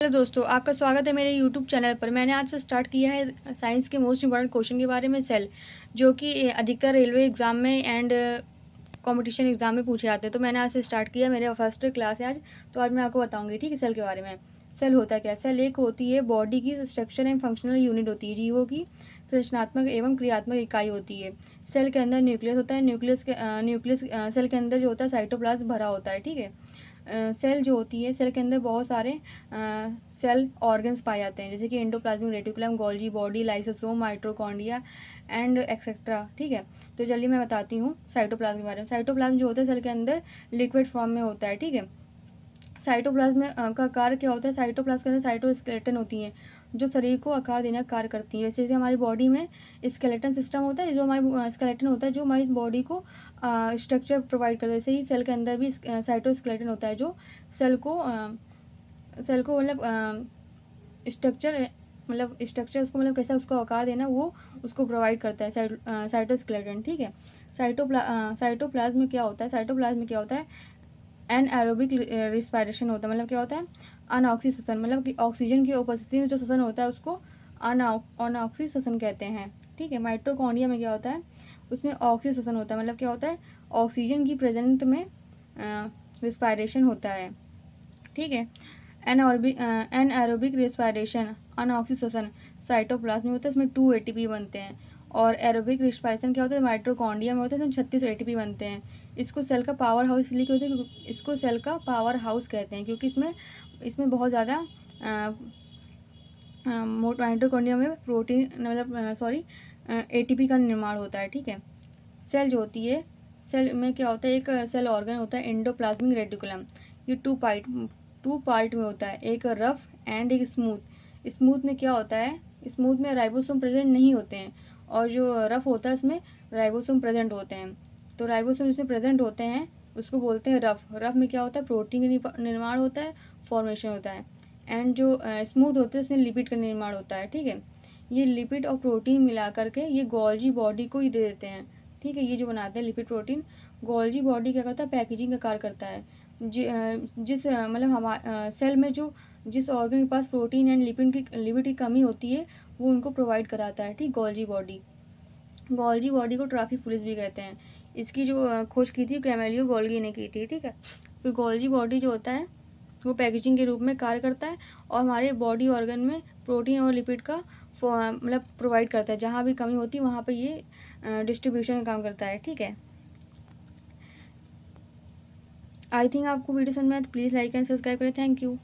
Hello दोस्तों, आपका स्वागत है मेरे यूट्यूब चैनल पर। मैंने आज से स्टार्ट किया है साइंस के मोस्ट इम्पॉर्टेंट क्वेश्चन के बारे में, सेल, जो कि अधिकतर रेलवे एग्ज़ाम में एंड कंपटीशन एग्ज़ाम में पूछे जाते हैं। तो मैंने आज से स्टार्ट किया, मेरा फर्स्ट क्लास है आज। तो आज मैं आपको बताऊंगी, ठीक है, सेल के बारे में। सेल होता क्या है? सेल एक होती है बॉडी की स्ट्रक्चर एंड फंक्शनल यूनिट होती है, जीवों की संरचनात्मक एवं क्रियात्मक इकाई होती है। सेल के अंदर न्यूक्लियस होता है। न्यूक्लियस सेल के अंदर जो होता है साइटोप्लाज्म भरा होता है, ठीक है। सेल जो होती है, सेल के अंदर बहुत सारे सेल ऑर्गन्स पाए जाते हैं, जैसे कि endoplasmic reticulum, Golgi body, lysosome, mitochondria and etcetera, ठीक है। तो चलिए मैं बताती हूँ साइटोप्लाज्म के बारे में। साइटोप्लाज्म जो होता है सेल के अंदर लिक्विड फॉर्म में होता है, ठीक है। साइटोप्लाज्म का कार्य क्या होता है? साइटोप्लाज्म के अंदर साइटोस्केलेटन होती हैं, जो शरीर को आकार देने का कार्य करती है। जैसे हमारी बॉडी में स्केलेटन सिस्टम होता है, जो हमारी स्केलेटन होता है, जो हमारी बॉडी को स्ट्रक्चर प्रोवाइड करता है। जैसे ही सेल के अंदर भी साइटोस्केलेटन होता है, जो सेल को स्ट्रक्चर स्ट्रक्चर उसको कैसा उसको आकार देना, वो उसको प्रोवाइड करता है साइटोस्केलेटन, ठीक है। साइटोप्लाज्म में क्या होता है? साइटोप्लाज्म में क्या होता है? एनएरोबिक रिस्पायरेशन होता है। क्या होता है? अनऑक्सी श्वसन, कि ऑक्सीजन की उपस्थिति में जो श्वसन होता है उसको अनऑक्सी श्वसन कहते हैं, ठीक है। माइटोकॉन्ड्रिया में क्या होता है? उसमें ऑक्सी श्वसन होता है। क्या होता है? ऑक्सीजन की प्रेजेंट में रिस्पायरेशन होता है, ठीक है। एनएरोबिक रिस्पायरेशन, अनऑक्सी श्वसन साइटोप्लाज्म में होता है, इसमें 2 एटीपी बनते हैं। और एरोबिक रिस्पायरेशन क्या होता है? माइटोकॉन्ड्रिया में होता है, इसमें 36 एटीपी बनते हैं। इसको सेल का पावर हाउस इसलिए कहते हैं क्योंकि इसको सेल का पावर हाउस कहते हैं, क्योंकि इसमें इसमें बहुत ज़्यादा माइटोकॉन्ड्रिया में प्रोटीन एटीपी का निर्माण होता है, ठीक है। सेल जो होती है, सेल में क्या होता है? एक सेल ऑर्गन होता है एंडोप्लाज्मिक रेटिकुलम। ये टू पार्ट में होता है, एक रफ एंड एक स्मूथ। स्मूथ में क्या होता है? स्मूथ में राइबोसोम प्रेजेंट नहीं होते हैं, और जो रफ होता है उसमें राइबोसोम प्रेजेंट होते हैं। तो राइबोसोम जिसमें प्रेजेंट होते हैं उसको बोलते हैं रफ। रफ में क्या होता है? प्रोटीन का निर्माण होता है, फॉर्मेशन होता है। एंड जो स्मूथ होते हैं उसमें लिपिड का निर्माण होता है, ठीक है। ये लिपिड और प्रोटीन मिला करके ये गोल्जी बॉडी को ही दे देते हैं, ठीक है। ये जो बनाते हैं लिपिड प्रोटीन, गोल्जी बॉडी क्या करता है? पैकेजिंग का कार्य करता है। जिस हमारे सेल में जो जिस ऑर्गन के पास प्रोटीन एंड लिपिड की कमी होती है, वो उनको प्रोवाइड कराता है, ठीक। गोल्जी बॉडी को ट्रैफिक पुलिस भी कहते हैं। इसकी जो खोज की थी कैमेलियो गोल्गी ने की थी, ठीक है। तो गोल्जी बॉडी जो होता है वो पैकेजिंग के रूप में कार्य करता है, और हमारे बॉडी ऑर्गन में प्रोटीन और लिपिड का प्रोवाइड करता है। जहाँ भी कमी होती है वहाँ पे ये डिस्ट्रीब्यूशन का काम करता है, ठीक है। आई थिंक आपको वीडियो समझ में आए तो प्लीज़ लाइक एंड सब्सक्राइब करें। Thank you.